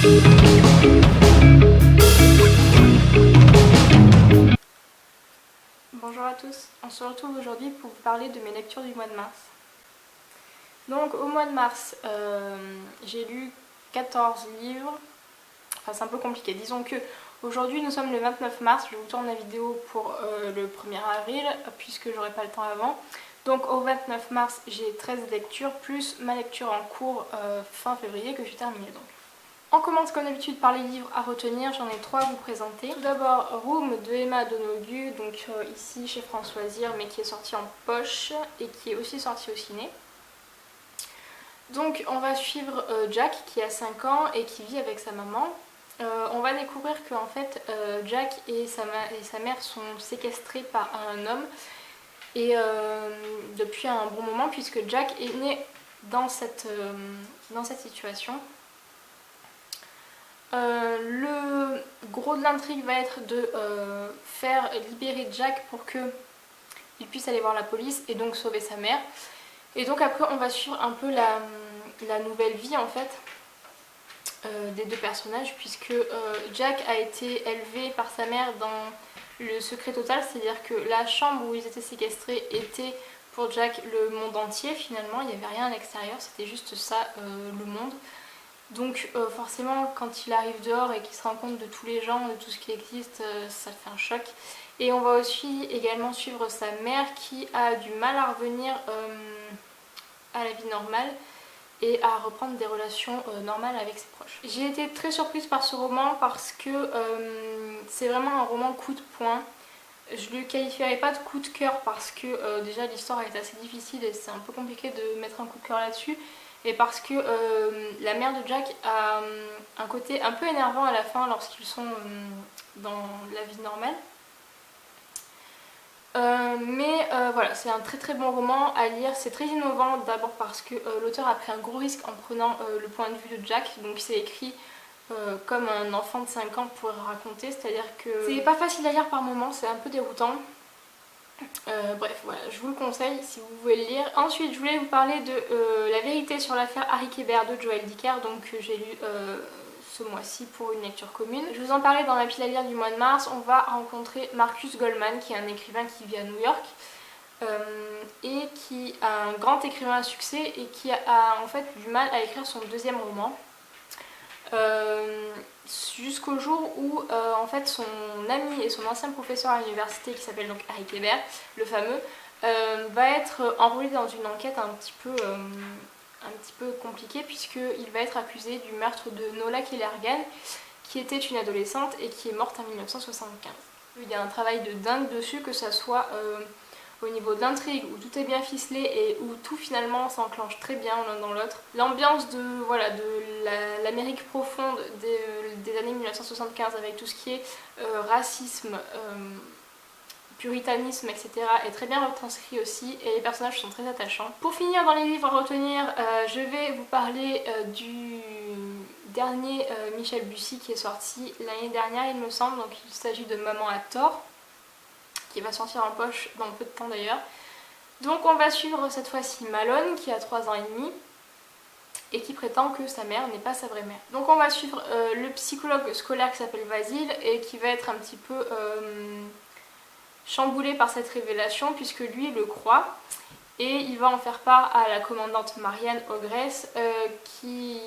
Bonjour à tous, on se retrouve aujourd'hui pour vous parler de mes lectures du mois de mars. Donc au mois de mars, j'ai lu 14 livres, enfin c'est un peu compliqué, disons que aujourd'hui nous sommes le 29 mars, je vous tourne la vidéo pour le 1er avril puisque j'aurai pas le temps avant. Donc au 29 mars j'ai 13 lectures plus ma lecture en cours fin février que j'ai terminée donc. On commence comme d'habitude par les livres à retenir, j'en ai 3 à vous présenter. Tout d'abord Room de Emma Donoghue, donc ici chez France Loisirs mais qui est sorti en poche et qui est aussi sorti au ciné. Donc on va suivre Jack qui a 5 ans et qui vit avec sa maman. On va découvrir que en fait Jack et sa mère sont séquestrés par un homme et depuis un bon moment puisque Jack est né dans cette situation. Le gros de l'intrigue va être de faire libérer Jack pour qu'il puisse aller voir la police et donc sauver sa mère. Et donc après on va suivre un peu la nouvelle vie en fait des deux personnages puisque Jack a été élevé par sa mère dans le secret total, c'est-à-dire que la chambre où ils étaient séquestrés était pour Jack le monde entier finalement, il n'y avait rien à l'extérieur, c'était juste ça le monde. Donc forcément quand il arrive dehors et qu'il se rend compte de tous les gens, de tout ce qui existe, ça fait un choc. Et on va aussi également suivre sa mère qui a du mal à revenir à la vie normale et à reprendre des relations normales avec ses proches. J'ai été très surprise par ce roman parce que c'est vraiment un roman coup de poing. Je ne le qualifierais pas de coup de cœur parce que déjà l'histoire est assez difficile et c'est un peu compliqué de mettre un coup de cœur là-dessus. Et parce que la mère de Jack a un côté un peu énervant à la fin lorsqu'ils sont dans la vie normale. Voilà, c'est un très bon roman à lire, c'est très innovant d'abord parce que l'auteur a pris un gros risque en prenant le point de vue de Jack, donc c'est écrit comme un enfant de 5 ans pourrait raconter, c'est-à-dire que c'est pas facile à lire par moments, c'est un peu déroutant. Bref, voilà, je vous le conseille si vous voulez le lire. Ensuite, je voulais vous parler de La vérité sur l'affaire Harry Kéber de Joël Dicker, donc j'ai lu ce mois-ci pour une lecture commune. Je vous en parlais dans la pile à lire du mois de mars. On va rencontrer Marcus Goldman qui est un écrivain qui vit à New York et qui est un grand écrivain à succès et qui a en fait du mal à écrire son deuxième roman. Jusqu'au jour où en fait son ami et son ancien professeur à l'université qui s'appelle donc Harry Kéber, le fameux, va être enrôlé dans une enquête un petit peu compliquée puisqu'il va être accusé du meurtre de Nola Kellergan qui était une adolescente et qui est morte en 1975. Il y a un travail de dingue dessus, que ça soit au niveau de l'intrigue où tout est bien ficelé et où tout finalement s'enclenche très bien l'un dans l'autre. L'ambiance de l'Amérique profonde des années 1975 avec tout ce qui est racisme, puritanisme, etc. est très bien retranscrit aussi et les personnages sont très attachants. Pour finir dans les livres à retenir, je vais vous parler du dernier Michel Bussy qui est sorti l'année dernière il me semble, donc il s'agit de Maman à tort, qui va sortir en poche dans peu de temps d'ailleurs. Donc on va suivre cette fois-ci Malone qui a 3 ans et demi et qui prétend que sa mère n'est pas sa vraie mère. Donc on va suivre le psychologue scolaire qui s'appelle Vasile et qui va être un petit peu chamboulé par cette révélation puisque lui le croit et il va en faire part à la commandante Marianne Ogresse qui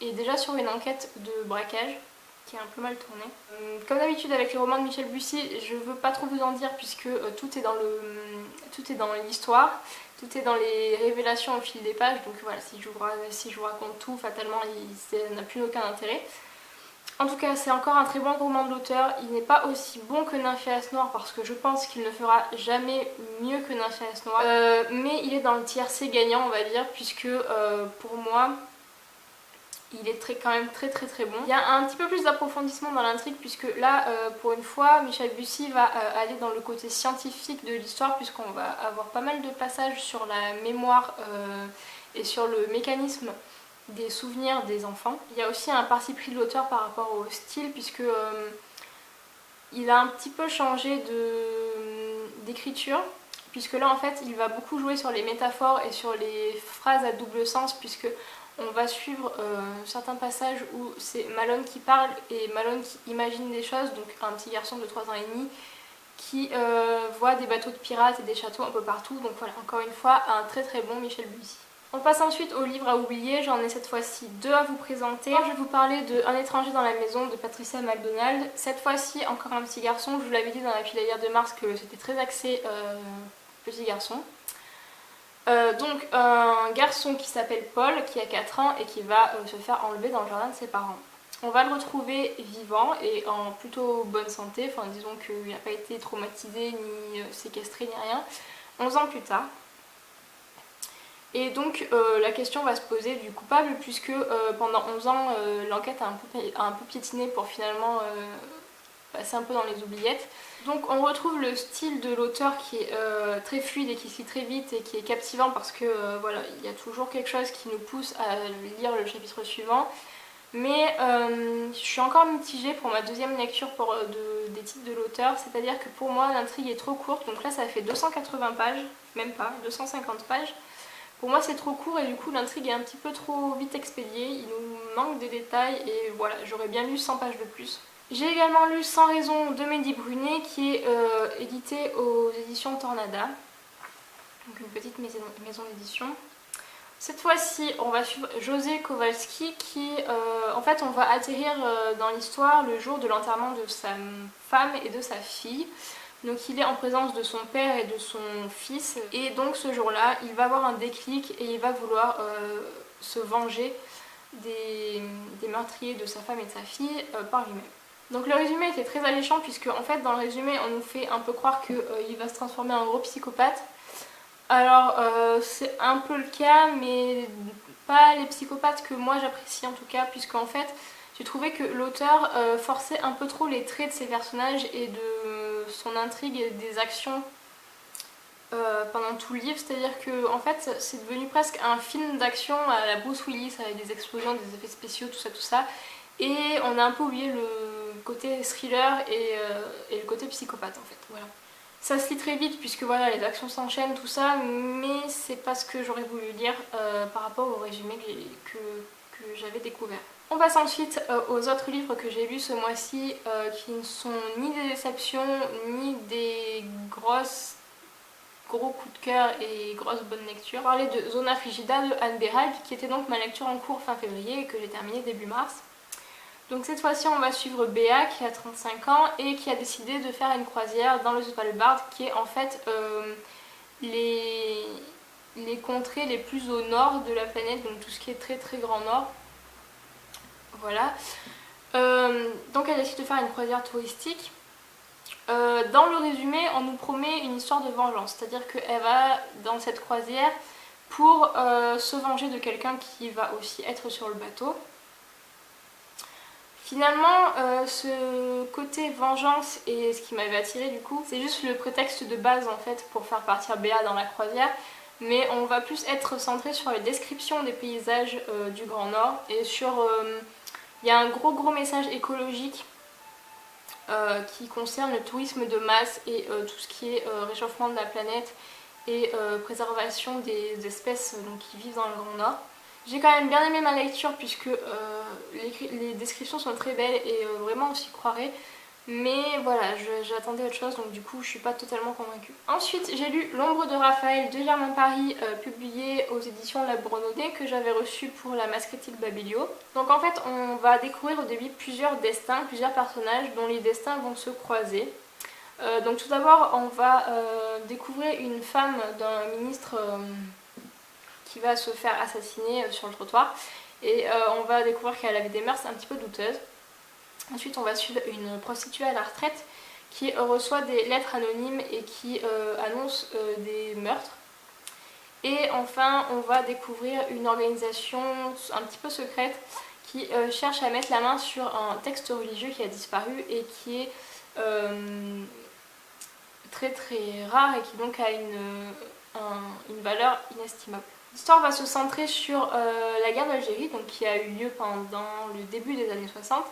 est déjà sur une enquête de braquage qui est un peu mal tourné. Comme d'habitude avec les romans de Michel Bussy, je veux pas trop vous en dire puisque tout est dans l'histoire, tout est dans les révélations au fil des pages, donc voilà, si je vous raconte tout, fatalement ça n'a plus aucun intérêt. En tout cas, c'est encore un très bon roman de l'auteur. Il n'est pas aussi bon que Nymphéas Noir parce que je pense qu'il ne fera jamais mieux que Nymphéas Noir. Mais il est dans le tiercé gagnant, on va dire, puisque pour moi, il est quand même très bon. Il y a un petit peu plus d'approfondissement dans l'intrigue puisque là, pour une fois, Michel Bussy va aller dans le côté scientifique de l'histoire puisqu'on va avoir pas mal de passages sur la mémoire et sur le mécanisme des souvenirs des enfants. Il y a aussi un parti pris de l'auteur par rapport au style puisque il a un petit peu changé d'écriture puisque là en fait il va beaucoup jouer sur les métaphores et sur les phrases à double sens puisque on va suivre certains passages où c'est Malone qui parle et Malone qui imagine des choses, donc un petit garçon de 3 ans et demi qui voit des bateaux de pirates et des châteaux un peu partout. Donc voilà, encore une fois, un très très bon Michel Bussy. On passe ensuite au livre à oublier, j'en ai cette fois-ci 2 à vous présenter. Je vais vous parler de Un étranger dans la maison de Patricia MacDonald. Cette fois-ci, encore un petit garçon, je vous l'avais dit dans la file à lire de mars que c'était très axé petit garçon. Donc un garçon qui s'appelle Paul, qui a 4 ans et qui va se faire enlever dans le jardin de ses parents. On va le retrouver vivant et en plutôt bonne santé, enfin disons qu'il n'a pas été traumatisé, ni séquestré, ni rien, 11 ans plus tard. Et donc la question va se poser du coupable puisque pendant 11 ans l'enquête a un peu piétiné pour finalement passer un peu dans les oubliettes. Donc on retrouve le style de l'auteur qui est très fluide et qui se lit très vite et qui est captivant parce que voilà, il y a toujours quelque chose qui nous pousse à lire le chapitre suivant. Mais je suis encore mitigée pour ma deuxième lecture des titres de l'auteur, c'est-à-dire que pour moi l'intrigue est trop courte, donc là ça fait 280 pages, même pas, 250 pages. Pour moi c'est trop court et du coup l'intrigue est un petit peu trop vite expédiée, il nous manque des détails et voilà, j'aurais bien lu 100 pages de plus. J'ai également lu Sans raison de Mehdi Brunet qui est édité aux éditions Tornada, donc une petite maison d'édition. Cette fois-ci on va suivre José Kowalski qui en fait on va atterrir dans l'histoire le jour de l'enterrement de sa femme et de sa fille. Donc il est en présence de son père et de son fils et donc ce jour-là il va avoir un déclic et il va vouloir se venger des meurtriers de sa femme et de sa fille par lui-même. Donc le résumé était très alléchant puisque en fait dans le résumé on nous fait un peu croire qu'il va se transformer en gros psychopathe. Alors c'est un peu le cas mais pas les psychopathes que moi j'apprécie en tout cas puisque en fait j'ai trouvé que l'auteur forçait un peu trop les traits de ses personnages et de son intrigue et des actions pendant tout le livre, c'est-à-dire que en fait c'est devenu presque un film d'action à la Bruce Willis avec des explosions, des effets spéciaux, tout ça et on a un peu oublié le côté thriller et le côté psychopathe en fait, voilà. Ça se lit très vite puisque voilà les actions s'enchaînent tout ça mais c'est pas ce que j'aurais voulu lire par rapport au résumé que j'avais découvert. On passe ensuite aux autres livres que j'ai lus ce mois-ci qui ne sont ni des déceptions ni des gros coups de cœur et grosses bonnes lectures. On parlait de Zona Frigida de Anne Berald qui était donc ma lecture en cours fin février et que j'ai terminée début mars. Donc cette fois-ci on va suivre Béa qui a 35 ans et qui a décidé de faire une croisière dans le Svalbard qui est en fait les contrées les plus au nord de la planète, donc tout ce qui est très très grand nord. Voilà. Donc elle décide de faire une croisière touristique. Dans le résumé on nous promet une histoire de vengeance, c'est-à-dire qu'elle va dans cette croisière pour se venger de quelqu'un qui va aussi être sur le bateau. Finalement, ce côté vengeance et ce qui m'avait attiré du coup, c'est juste le prétexte de base en fait pour faire partir Béa dans la croisière, mais on va plus être centré sur les descriptions des paysages du Grand Nord et sur... il y a un gros message écologique qui concerne le tourisme de masse et tout ce qui est réchauffement de la planète et préservation des espèces donc, qui vivent dans le Grand Nord. J'ai quand même bien aimé ma lecture puisque les descriptions sont très belles et vraiment on s'y croirait. Mais voilà, j'attendais autre chose donc du coup je suis pas totalement convaincue. Ensuite j'ai lu L'ombre de Raphaël de Germain Paris publié aux éditions La Brenaudet que j'avais reçu pour la Masse Critique Babelio. Donc en fait on va découvrir au début plusieurs destins, plusieurs personnages dont les destins vont se croiser. Donc tout d'abord on va découvrir une femme d'un ministre... qui va se faire assassiner sur le trottoir et on va découvrir qu'elle avait des mœurs un petit peu douteuses. Ensuite on va suivre une prostituée à la retraite qui reçoit des lettres anonymes et qui annonce des meurtres. Et enfin on va découvrir une organisation un petit peu secrète qui cherche à mettre la main sur un texte religieux qui a disparu et qui est très rare et qui donc a une valeur inestimable. L'histoire va se centrer sur la guerre d'Algérie qui a eu lieu pendant le début des années 60.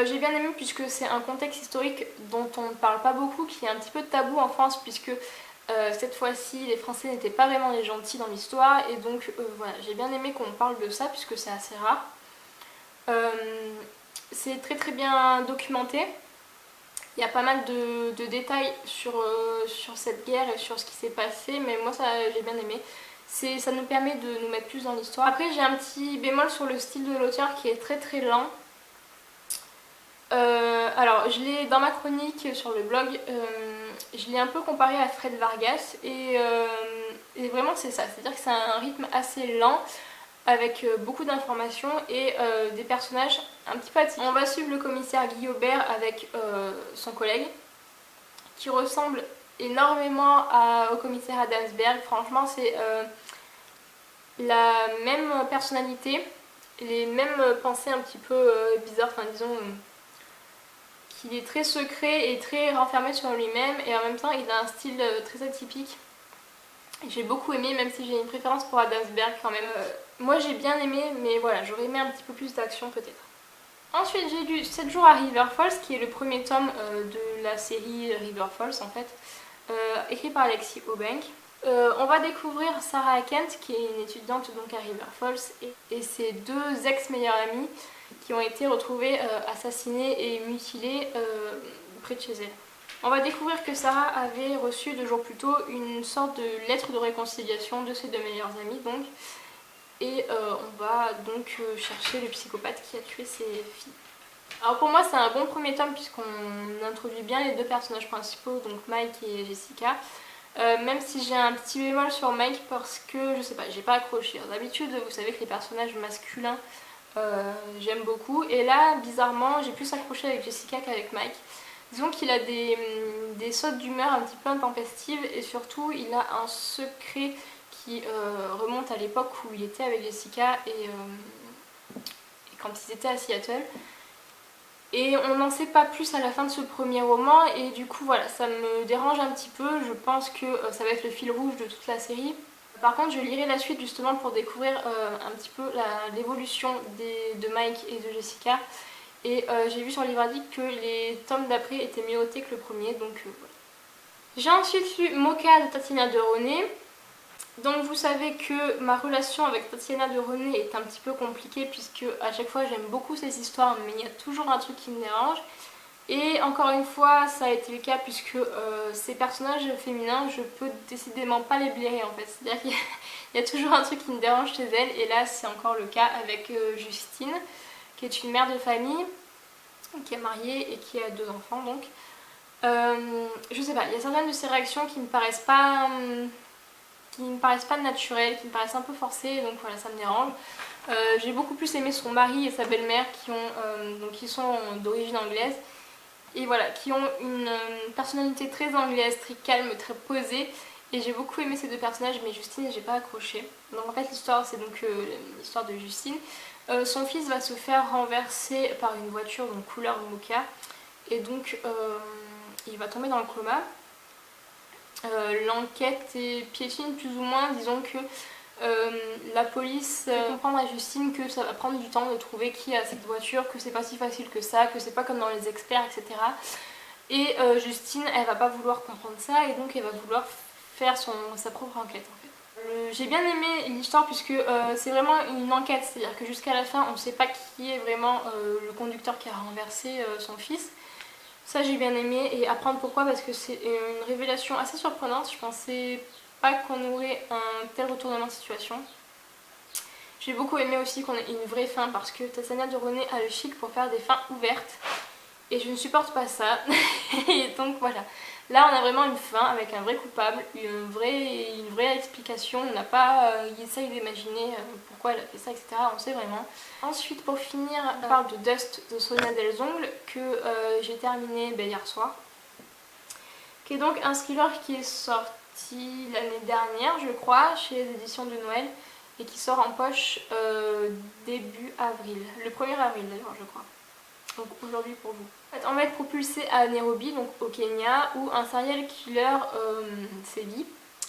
J'ai bien aimé puisque c'est un contexte historique dont on ne parle pas beaucoup, qui est un petit peu tabou en France puisque Cette fois-ci, les Français n'étaient pas vraiment les gentils dans l'histoire et donc voilà, j'ai bien aimé qu'on parle de ça puisque c'est assez rare. C'est très très bien documenté. Il y a pas mal de détails sur cette guerre et sur ce qui s'est passé, mais moi j'ai bien aimé. Ça nous permet de nous mettre plus dans l'histoire. Après j'ai un petit bémol sur le style de l'auteur qui est très très lent. Alors je l'ai dans ma chronique sur le blog, je l'ai un peu comparé à Fred Vargas et vraiment c'est ça, c'est-à-dire que c'est un rythme assez lent avec beaucoup d'informations et des personnages un petit peu atypiques. On va suivre le commissaire Guy Aubert avec son collègue qui ressemble énormément au commissaire Adamsberg. Franchement c'est la même personnalité, les mêmes pensées un petit peu bizarres, enfin disons qu'il est très secret et très renfermé sur lui-même et en même temps il a un style très atypique. J'ai beaucoup aimé, même si j'ai une préférence pour Adamsberg quand même. Moi j'ai bien aimé, mais voilà, j'aurais aimé un petit peu plus d'action peut-être. Ensuite j'ai lu 7 jours à River Falls, qui est le premier tome de la série River Falls en fait, écrit par Alexis Aubenque. On va découvrir Sarah Kent, qui est une étudiante donc à River Falls, et ses deux ex-meilleures amies qui ont été retrouvées assassinées et mutilées près de chez elle. On va découvrir que Sarah avait reçu 2 jours plus tôt une sorte de lettre de réconciliation de ses deux meilleures amies donc. Et on va donc chercher le psychopathe qui a tué ses filles. Alors pour moi c'est un bon premier tome puisqu'on introduit bien les deux personnages principaux, donc Mike et Jessica. Même si j'ai un petit bémol sur Mike parce que je sais pas, j'ai pas accroché. D'habitude vous savez que les personnages masculins j'aime beaucoup et là bizarrement j'ai plus accroché avec Jessica qu'avec Mike. Disons qu'il a des sautes d'humeur un petit peu intempestives et surtout il a un secret qui remonte à l'époque où il était avec Jessica et quand ils étaient à Seattle. Et on n'en sait pas plus à la fin de ce premier roman et du coup voilà, ça me dérange un petit peu. Je pense que ça va être le fil rouge de toute la série. Par contre je lirai la suite justement pour découvrir un petit peu l'évolution de Mike et de Jessica. Et j'ai vu sur Livradique que les tomes d'après étaient mieux notés que le premier, donc voilà. J'ai ensuite lu Mocha de Tatiana de René. Donc vous savez que ma relation avec Tatiana de René est un petit peu compliquée puisque à chaque fois j'aime beaucoup ces histoires mais il y a toujours un truc qui me dérange. Et encore une fois ça a été le cas puisque ces personnages féminins je peux décidément pas les blairer en fait. C'est-à-dire qu'il y a toujours un truc qui me dérange chez elles et là c'est encore le cas avec Justine, qui est une mère de famille, qui est mariée et qui a 2 enfants donc. Je sais pas, il y a certaines de ces réactions qui me paraissent pas naturelles, qui me paraissent un peu forcées, donc voilà, ça me dérange. J'ai beaucoup plus aimé son mari et sa belle-mère qui sont d'origine anglaise et voilà, qui ont une personnalité très anglaise, très calme, très posée. Et j'ai beaucoup aimé ces deux personnages, mais Justine, j'ai pas accroché. Donc en fait, l'histoire, c'est donc l'histoire de Justine. Son fils va se faire renverser par une voiture donc couleur mocha et donc il va tomber dans le coma. L'enquête est piétine plus ou moins, disons que la police fait comprendre à Justine que ça va prendre du temps de trouver qui a cette voiture, que c'est pas si facile que ça, que c'est pas comme dans les experts, etc. Et Justine, elle va pas vouloir comprendre ça et donc elle va vouloir faire sa propre enquête en fait. J'ai bien aimé l'histoire puisque c'est vraiment une enquête, c'est-à-dire que jusqu'à la fin on ne sait pas qui est vraiment le conducteur qui a renversé son fils. Ça j'ai bien aimé et apprendre pourquoi parce que c'est une révélation assez surprenante. Je pensais pas qu'on aurait un tel retournement de situation. J'ai beaucoup aimé aussi qu'on ait une vraie fin parce que Tatiana de René a le chic pour faire des fins ouvertes et je ne supporte pas ça. Et donc voilà. Là on a vraiment une fin avec un vrai coupable, une vraie explication, on n'a pas essayé d'imaginer pourquoi elle a fait ça, etc. On sait vraiment. Ensuite pour finir, on parle de Dust de Sonia Delzongle que j'ai terminé hier soir. Qui est donc un thriller qui est sorti l'année dernière je crois, chez les éditions de Noël et qui sort en poche début avril, le 1er avril d'ailleurs je crois. Donc aujourd'hui pour vous. En fait, on va être propulsé à Nairobi, donc au Kenya, où un serial killer sévit.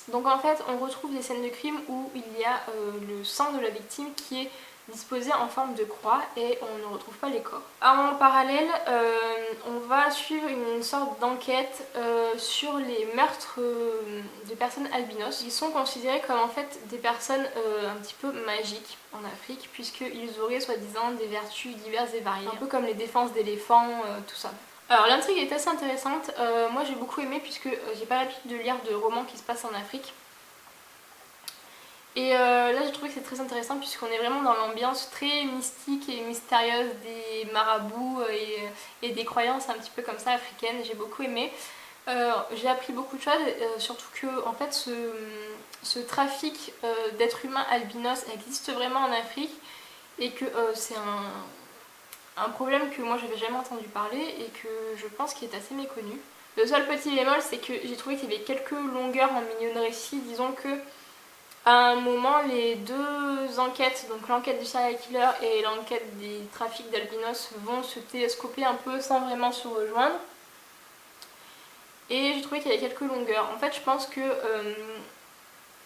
Donc en fait on retrouve des scènes de crime où il y a le sang de la victime qui est disposés en forme de croix et on ne retrouve pas les corps. En parallèle, on va suivre une sorte d'enquête sur les meurtres de personnes albinos. Ils sont considérés comme en fait des personnes un petit peu magiques en Afrique, puisqu'ils auraient soi-disant des vertus diverses et variées, un peu comme les défenses d'éléphants, tout ça. Alors l'intrigue est assez intéressante, moi j'ai beaucoup aimé puisque j'ai pas l'habitude de lire de romans qui se passent en Afrique. Et là j'ai trouvé que c'est très intéressant puisqu'on est vraiment dans l'ambiance très mystique et mystérieuse des marabouts et des croyances un petit peu comme ça africaines. J'ai beaucoup aimé. J'ai appris beaucoup de choses, surtout que en fait ce trafic d'êtres humains albinos existe vraiment en Afrique et que c'est un problème que moi j'avais jamais entendu parler et que je pense qu'il est assez méconnu. Le seul petit bémol, c'est que j'ai trouvé qu'il y avait quelques longueurs en milieu de récit. Disons que à un moment, les deux enquêtes, donc l'enquête du serial killer et l'enquête des trafics d'albinos, vont se télescoper un peu sans vraiment se rejoindre. Et j'ai trouvé qu'il y avait quelques longueurs. En fait, je pense que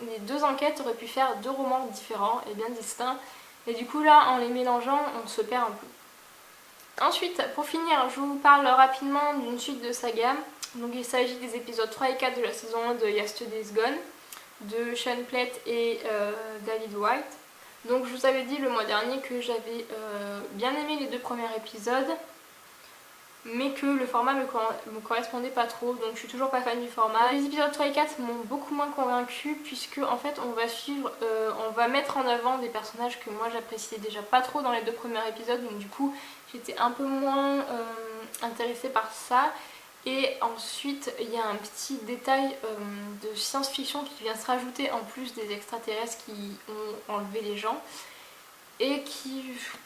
les deux enquêtes auraient pu faire deux romans différents et bien distincts. Et du coup là, en les mélangeant, on se perd un peu. Ensuite, pour finir, je vous parle rapidement d'une suite de saga. Donc il s'agit des épisodes 3 et 4 de la saison 1 de Yesterday's Gone, de Sean Plett et David White. Donc je vous avais dit le mois dernier que j'avais bien aimé les deux premiers épisodes, mais que le format me correspondait pas trop, donc je suis toujours pas fan du format. Les épisodes 3 et 4 m'ont beaucoup moins convaincue puisque en fait on va mettre en avant des personnages que moi j'appréciais déjà pas trop dans les deux premiers épisodes, donc du coup j'étais un peu moins intéressée par ça. Et ensuite il y a un petit détail de science-fiction qui vient se rajouter en plus des extraterrestres qui ont enlevé les gens et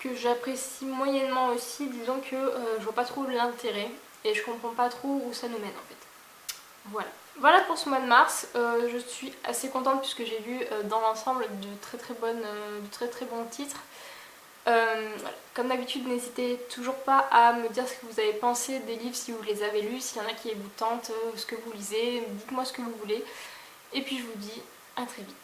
que j'apprécie moyennement aussi. Disons que je vois pas trop l'intérêt et je comprends pas trop où ça nous mène en fait. Voilà pour ce mois de mars. Je suis assez contente puisque j'ai lu dans l'ensemble de très bons titres. Voilà. Comme d'habitude, n'hésitez toujours pas à me dire ce que vous avez pensé des livres si vous les avez lus, s'il y en a qui vous tentent, ce que vous lisez, dites-moi ce que vous voulez. Et puis je vous dis à très vite.